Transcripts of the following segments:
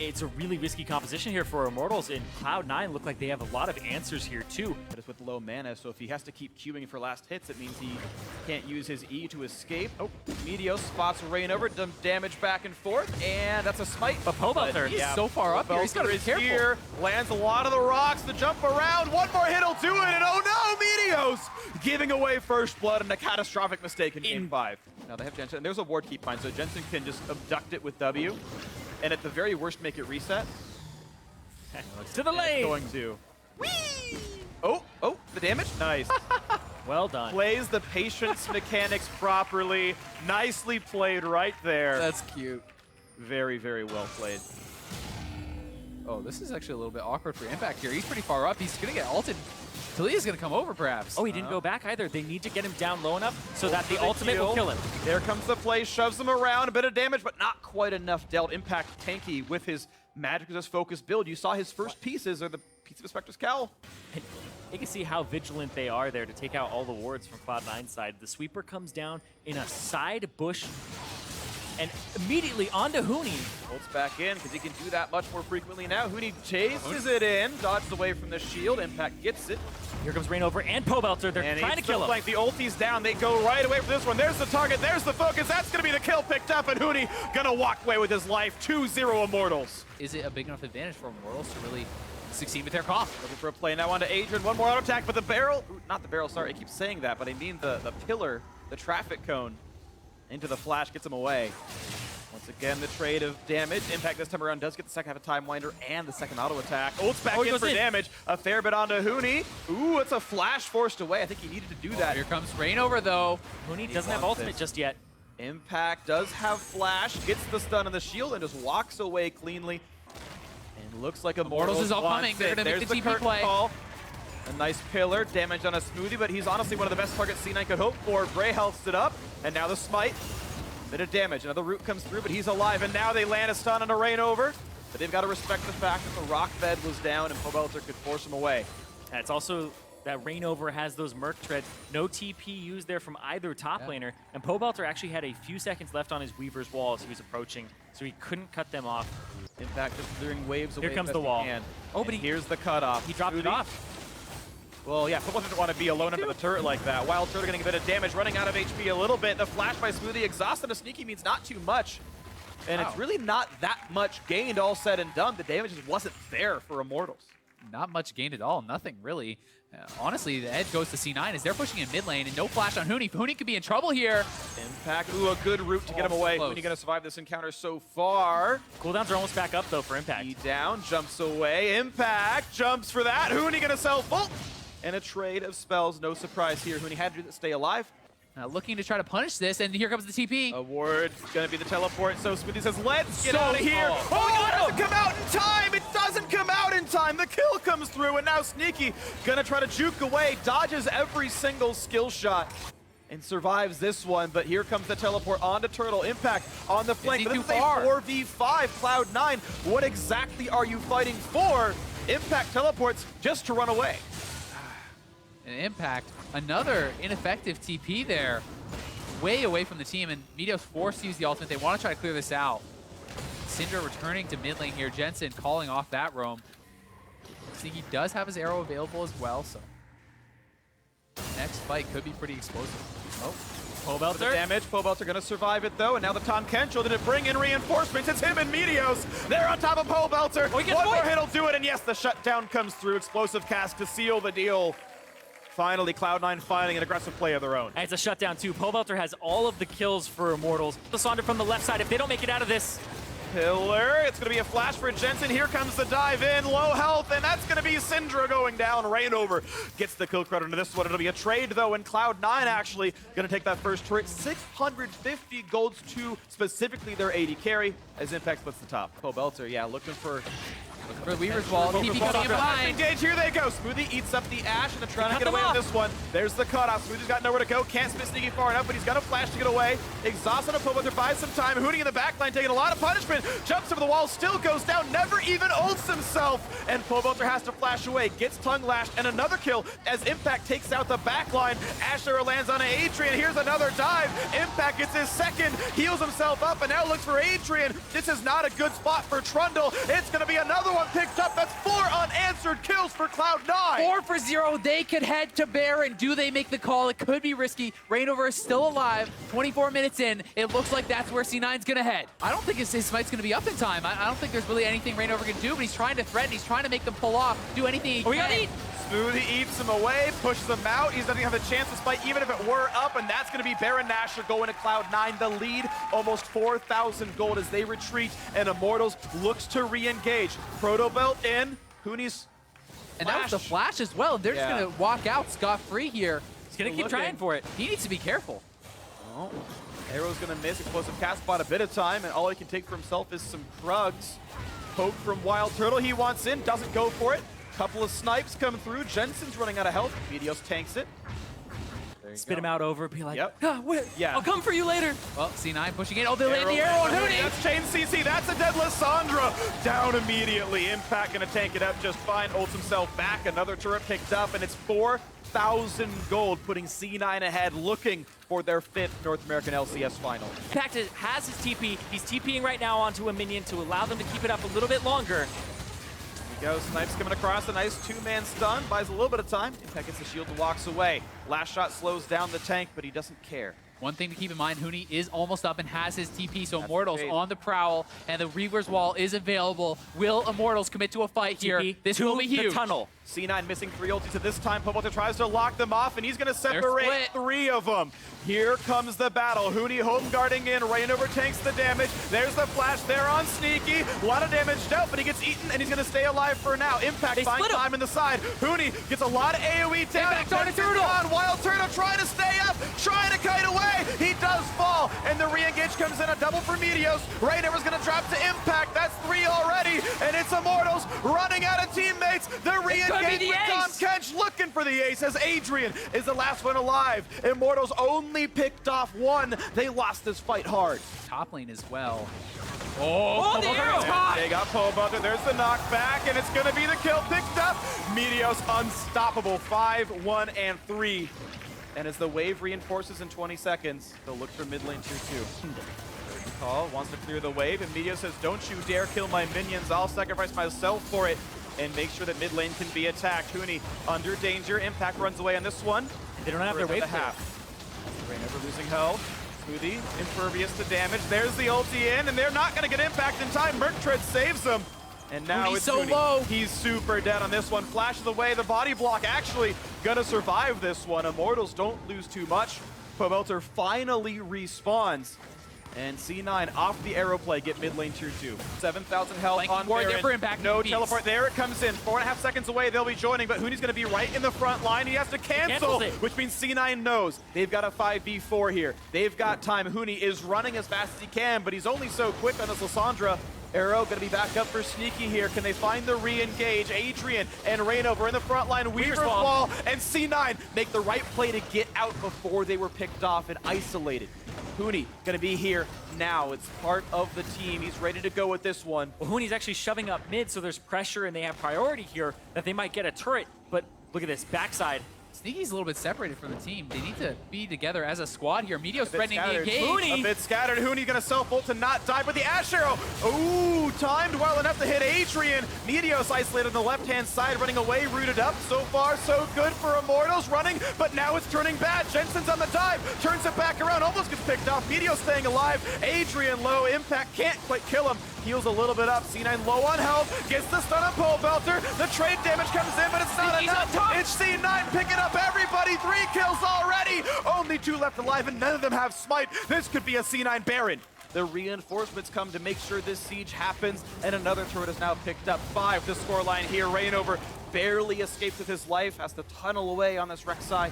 it's a really risky composition here for Immortals, and Cloud9 look like they have a lot of answers here too. But it's with low mana, so if he has to keep queuing for last hits, it means he can't use his E to escape. Oh, Meteos spots Reignover, does damage back and forth, and that's a smite. But Pobelter, He's so far up here, he's got to be careful. Here, lands a lot of the rocks, the jump around, one more hit will do it, and oh no, Meteos giving away first blood and a catastrophic mistake in Game 5. Now they have Jensen, and there's a ward keep fine, so Jensen can just abduct it with W, and at the very worst make it reset. To the lane! Going to. Whee! Oh, the damage? Nice. Well done. Plays the patience mechanics properly. Nicely played right there. That's cute. Very, very well played. Oh, this is actually a little bit awkward for Impact here. He's pretty far up. He's going to get ulted. Taliyah's going to come over, perhaps. Oh, he didn't go back either. They need to get him down low enough so that the ultimate will kill him. There comes the play, shoves him around, a bit of damage, but not quite enough dealt. Impact tanky with his magic resist focus build. You saw his first pieces are the piece of a Spectre's Cowl. And you can see how vigilant they are there to take out all the wards from Cloud9's side. The sweeper comes down in a side bush and immediately onto Huni. Ults back in because he can do that much more frequently now. Huni chases it in, dodges away from the shield. Impact gets it. Here comes Reignover and Pobelter. They're trying to kill him. The ulti's down. They go right away for this one. There's the target. There's the focus. That's going to be the kill picked up, and Huni going to walk away with his life. 2-0 Immortals. Is it a big enough advantage for Immortals to really succeed with their call? Looking for a play now onto Adrian. One more auto attack, but the barrel, not the barrel, sorry. I keep saying that, but I mean the pillar, the traffic cone into the flash gets him away. Once again, the trade of damage. Impact this time around does get the second half of Time Winder and the second auto attack. Ult's back in for damage. A fair bit onto Huni. Ooh, it's a flash forced away. I think he needed to do that. Here comes Reignover, though. Huni doesn't have ultimate just yet. Impact does have flash, gets the stun on the shield, and just walks away cleanly. And looks like Immortals is all coming. They're going to make the TP play. Call. A nice pillar, damage on a Smoothie, but he's honestly one of the best targets C9 could hope for. Bray healths it up, and now the smite. Bit of damage. Another root comes through, but he's alive, and now they land a stun on a Reignover. But they've got to respect the fact that the rock bed was down, and Pobelter could force him away. And it's also that Reignover has those Merc treads. No TP used there from either top laner, and Pobelter actually had a few seconds left on his Weaver's wall as he was approaching, so he couldn't cut them off. Impact just clearing waves away. Here comes the wall. Oh, but here's the cutoff. He dropped it off. Well, yeah, Pobelter didn't want to be alone under the turret like that. WildTurtle getting a bit of damage, running out of HP a little bit. The flash by Smoothie, exhausted. A sneaky means not too much. And it's really not that much gained all said and done. The damage just wasn't there for Immortals. Not much gained at all. Nothing really. Honestly, the edge goes to C9 as they're pushing in mid lane, and no flash on Huni. Huni could be in trouble here. Impact, ooh, a good route to get him away. Close. Huni gonna survive this encounter so far. Cooldowns are almost back up though for Impact. He down, jumps away. Impact jumps for that. Huni gonna self-ult. And a trade of spells, no surprise here. Huni had to stay alive. Looking to try to punish this, and here comes the TP. A ward, gonna be the teleport, so Smoothie says, let's get out of here. Oh, it doesn't come out in time! It doesn't come out in time! The kill comes through, and now Sneaky gonna try to juke away, dodges every single skill shot, and survives this one, but here comes the teleport onto Turtle. Impact on the flank, but this is a 4v5, Cloud9. What exactly are you fighting for? Impact teleports just to run away. And Impact, another ineffective TP there, way away from the team, and Meteos forced to use the ultimate. They want to try to clear this out. Syndra returning to mid lane here. Jensen calling off that roam. Sneaky does have his arrow available as well, so next fight could be pretty explosive. Oh, Pobelter. Damage. Pobelter gonna survive it though, and now the Tahm Kench did it bring in reinforcements. It's him and Meteos. They're on top of Pobelter. One more hit'll do it, and yes, the shutdown comes through. Explosive cast to seal the deal. Finally, Cloud9 finding an aggressive play of their own. And it's a shutdown too. Pobelter has all of the kills for Immortals. Lissandra from the left side. If they don't make it out of this. Pillar, it's gonna be a flash for Jensen. Here comes the dive in, low health, and that's gonna be Syndra going down. Reignover gets the kill credit into this one. It'll be a trade though, and Cloud9 actually gonna take that first turret. 650 golds to specifically their AD carry as Impact splits the top. Pobelter, yeah, looking for For Weaver's wall, TP coming in behind. Engage, here they go. Smoothie eats up the Ashe and they're trying to cut get away them on off. this one. There's the cutoff. Smoothie's got nowhere to go. Can't spit Sneaky far enough, but he's got a flash to get away. Exhaust on a Pobelter buys some time. Huni in the backline taking a lot of punishment. Jumps over the wall, still goes down, never even ults himself. And Pobelter has to flash away. Gets tongue lashed and another kill as Impact takes out the backline. Asher lands on Adrian. Here's another dive. Impact gets his second, heals himself up, and now looks for Adrian. This is not a good spot for Trundle. It's going to be another one picked up. That's 4 unanswered kills for CLOUD9. 4 for 0. They could head to Baron. Do they make the call? It could be risky. Reignover is still alive. 24 minutes in. It looks like that's where C9's going to head. I don't think his smite's going to be up in time. I don't think there's really anything Reignover can do, but he's trying to threaten. He's trying to make them pull off, do anything he can. Smoothie eats him away, pushes him out. He doesn't have a chance to spike even if it were up, and that's going to be Baron Nashor going to CLOUD9. The lead, almost 4,000 gold as they retreat, and Immortals looks to re-engage. Proto Belt in, Huni's And that was the flash as well. They're just going to walk out scot-free here. He's going to keep trying for it. He needs to be careful. Oh, Arrow's going to miss. Explosive cast bought a bit of time, and all he can take for himself is some Krugs. Poke from WildTurtle. He wants in, doesn't go for it. Couple of snipes come through. Jensen's running out of health. Meteos tanks it. Spit him out over, be like, Yeah. I'll come for you later. Well, C9 pushing in. Oh, they land the arrow on Huni. That's Chain CC. That's a dead Lissandra. Down immediately. Impact going to tank it up just fine. Ults himself back. Another turret picked up, and it's 4,000 gold, putting C9 ahead, looking for their 5th North American LCS final. Impact has his TP. He's TPing right now onto a minion to allow them to keep it up a little bit longer. Here we go. Snipes coming across. A nice 2-man stun. Buys a little bit of time. Impact gets the shield and walks away. Last shot slows down the tank, but he doesn't care. One thing to keep in mind, Huni is almost up and has his TP, so Immortals on the prowl, and the Reaver's Wall is available. Will Immortals commit to a fight here? This will be huge. The tunnel. C9 missing 3 ultis at this time. Pobelter tries to lock them off, and he's going to separate split. 3 of them. Here comes the battle. Huni home guarding in. Reignover tanks the damage. There's the flash there on Sneaky. A lot of damage dealt, but he gets eaten, and he's going to stay alive for now. Impact finds time in the side. Huni gets a lot of AoE down. Impact on Turtle. WildTurtle trying to stay up, trying to kite away. He does fall, and the re-engage comes in. A double for Meteos. Reignover's going to drop to Impact. That's 3 already, and it's Immortals running out of teammates. The re-engage with Tahm Kench looking for the ace as Adrian is the last one alive. Immortals only picked off 1. They lost this fight hard. Top lane as well. Oh, the arrow! They got Pobelter. There's the knockback, and it's going to be the kill picked up. Meteos unstoppable. 5, 1, and 3. And as the wave reinforces in 20 seconds, they'll look for mid lane tier 2. Call wants to clear the wave, and Meteos says, don't you dare kill my minions. I'll sacrifice myself for it and make sure that mid lane can be attacked. Huni under danger. Impact runs away on this one. They don't have their wave half. Reignover losing health. Smoothie impervious to damage. There's the ulti in, and they're not going to get Impact in time. Merc Tread saves them. And now it's so Huni. low. He's super dead on this one. Flashes away. The body block actually gonna survive this one. Immortals don't lose too much. Pobelter finally respawns. And C9 off the arrow play, get mid lane tier 2. 7,000 health on ward Baron. there for Impact. No teleport. There it comes in. 4.5 seconds away, they'll be joining, but Huni's going to be right in the front line. He has to cancel, which means C9 knows. They've got a 5v4 here. They've got time. Huni is running as fast as he can, but he's only so quick on this Lissandra. Arrow going to be back up for Sneaky here. Can they find the re-engage? Adrian and Reignover in the front line. Weaver's Wall and C9 make the right play to get out before they were picked off and isolated. Huni going to be here now. It's part of the team. He's ready to go with this one. Well, Huni's actually shoving up mid, so there's pressure and they have priority here that they might get a turret. But look at this, backside. Sneaky's a little bit separated from the team. They need to be together as a squad here. Meteos threatening the engage. Huni. A bit scattered. Huni going to self-ult to not die, but the Ashe arrow, ooh, timed well enough to hit Adrian. Meteos isolated on the left-hand side, running away, rooted up. So far, so good for Immortals running, but now it's turning bad. Jensen's on the dive, turns it back around, almost gets picked off. Meteos staying alive. Adrian low, Impact can't quite kill him. Heals a little bit up. C9 low on health, gets the stun on Pobelter. The trade damage comes in, but it's not enough. It's C9 picking up everybody. 3 kills already. Only 2 left alive, and none of them have smite. This could be a C9 Baron. The reinforcements come to make sure this siege happens, and another turret is now picked up. 5, the scoreline here. Reignover barely escapes with his life, has to tunnel away on this Rek'Sai.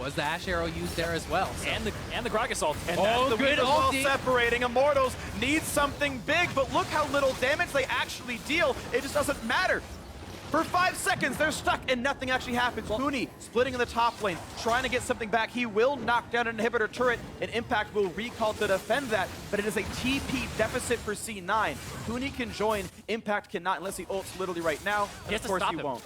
Was the Ashe arrow used there as well? So. And the Gragas ult. And Oh, that's the good weakness while ulti. separating. Immortals need something big, but look how little damage they actually deal. It just doesn't matter. For 5 seconds, they're stuck and nothing actually happens. Huni splitting in the top lane, trying to get something back. He will knock down an inhibitor turret, and Impact will recall to defend that, but it is a TP deficit for C9. Huni can join, Impact cannot unless he ults literally right now, and of course he won't.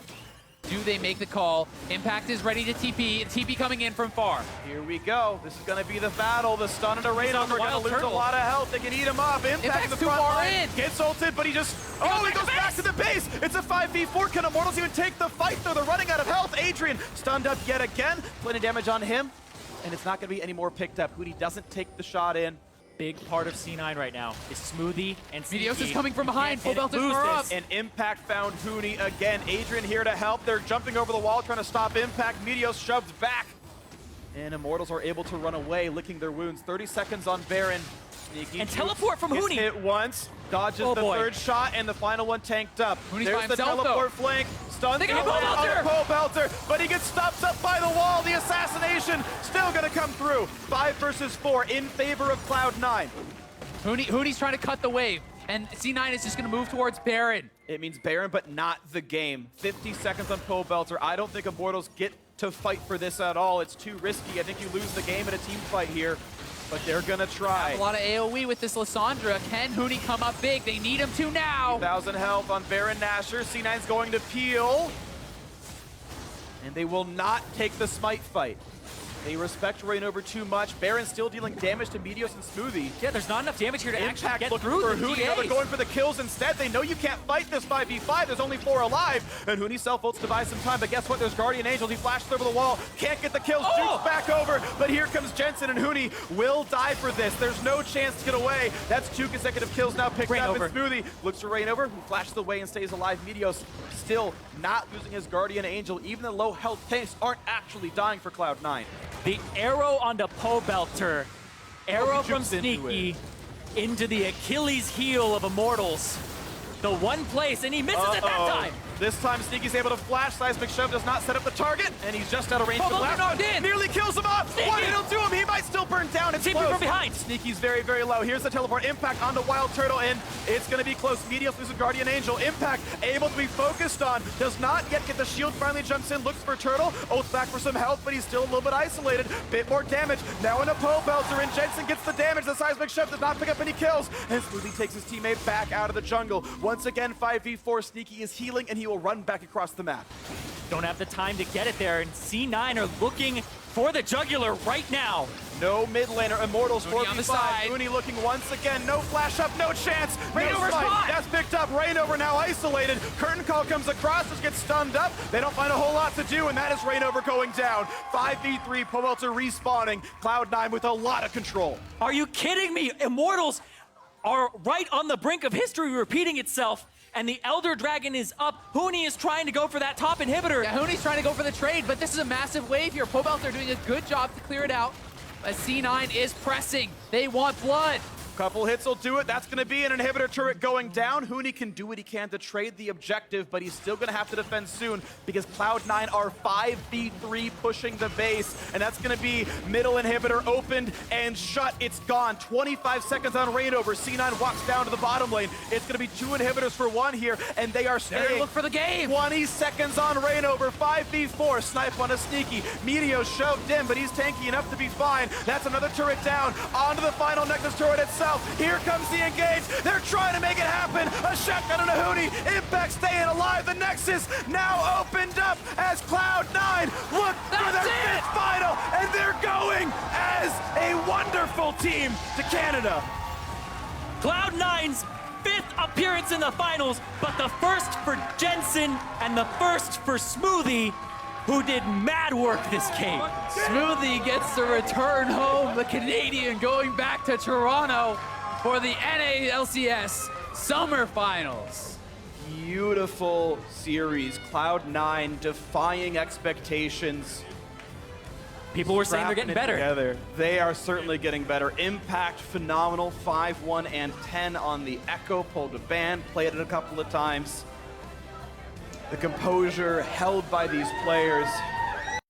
Do they make the call? Impact is ready to TP. TP coming in from far. Here we go. This is going to be the battle. The stun and a Reignover are going to lose a lot of health. They can eat him up. Impact in the too front far line. in. Gets ulted, but he just... Oh, he goes back to the base. It's a 5v4. Can Immortals even take the fight, though? They're running out of health. Adrian stunned up yet again. Plenty of damage on him. And it's not going to be any more picked up. Huni doesn't take the shot in. Big part of C9 right now is Smoothie and Meteos Sneaky. is coming from behind. Pobelter's up. And Impact found Huni again. Adrian here to help. They're jumping over the wall, trying to stop Impact. Meteos shoved back. And Immortals are able to run away, licking their wounds. 30 seconds on Baron. Sneaky And teleport from gets Huni. hit once, dodges the third shot, and the final one tanked up. Huni's There's by the himself, teleport though. flank. Stuns They got Pobelter, but he gets stopped up by the wall. The assassination still going to come through. 5 versus 4 in favor of Cloud9. Huni's trying to cut the wave, and C9 is just going to move towards Baron. It means Baron, but not the game. 50 seconds on Pobelter. I don't think Immortals get to fight for this at all. It's too risky. I think you lose the game in a team fight here, but they're gonna try. A lot of AoE with this Lissandra. Can Huni come up big? They need him to now. 1,000 health on Baron Nashor. C9's going to peel. And they will not take the smite fight. They respect Reignover too much. Baron's still dealing damage to Meteos and Smoothie. Yeah, there's not enough damage here to actually Impact get looking through for the Huni. Now they're DAs. going for the kills instead. They know you can't fight this 5v5. There's only 4 alive. And Huni self-ults to buy some time. But guess what? There's Guardian Angels. He flashes over the wall. Can't get the kills. Jukes back over. But here comes Jensen, and Huni will die for this. There's no chance to get away. That's 2 consecutive kills now picked up. And Smoothie looks for Reignover, who flashes away and stays alive. Meteos still not losing his Guardian Angel. Even the low health tanks aren't actually dying for Cloud9. The arrow onto Pobelter, arrow from Sneaky into the Achilles heel of Immortals. The one place, and he misses at that time. This time Sneaky's able to flash. Seismic Shove does not set up the target, and he's just out of range for the last one. Nearly kills him off. What it'll do him? He might still burn down. It's close. from behind. Sneaky's very, very low. Here's the teleport. Impact onto WildTurtle, and it's going to be close. Meteos loses Guardian Angel. Impact able to be focused on. Does not yet get the shield. Finally jumps in, looks for Turtle. Ults back for some health, but he's still a little bit isolated. Bit more damage. Now into Pobelter, and Jensen gets the damage. The Seismic Shove does not pick up any kills, and Smoothie takes his teammate back out of the jungle. Once again, 5v4. Sneaky is healing, and he will run back across the map. Don't have the time to get it there, and C9 are looking for the jugular right now. No mid laner. Immortals 4v5. on the side. Huni looking once again. No flash up, no chance. Reignover's spot. That's picked up. Reignover now isolated. Curtain call comes across. Just gets stunned up. They don't find a whole lot to do, and that is Reignover going down. 5v3. Pobelter respawning. Cloud9 with a lot of control. Are you kidding me? Immortals are right on the brink of history repeating itself, and the Elder Dragon is up. Huni is trying to go for that top inhibitor. Yeah, Huni's trying to go for the trade, but this is a massive wave here. Pobelter doing a good job to clear it out. As C9 is pressing. They want blood. Couple hits will do it. That's going to be an inhibitor turret going down. Huni can do what he can to trade the objective, but he's still going to have to defend soon because Cloud9 are 5v3 pushing the base, and that's going to be middle inhibitor opened and shut. It's gone. 25 seconds on Reignover. C9 walks down to the bottom lane. It's going to be 2 inhibitors for 1 here, and they are staying. Look for the game. 20 seconds on Reignover. 5v4. Snipe on a Sneaky. Meteos shoved in, but he's tanky enough to be fine. That's another turret down. Onto the final Nexus turret itself. Here comes the engage. They're trying to make it happen. A shotgun on a Huni. Impact staying alive. The Nexus now opened up as Cloud9 look for their 5th final, and they're going as a wonderful team to Canada. Cloud9's 5th appearance in the finals, but the first for Jensen and the first for Smoothie, who did mad work this game. Smoothie gets the return home. The Canadian going back to Toronto for the NA LCS Summer Finals. Beautiful series. Cloud9 defying expectations. People were saying they're getting better. Together. They are certainly getting better. Impact phenomenal. 5-1 and 10 on the Ekko. Pulled a ban, played it a couple of times. The composure held by these players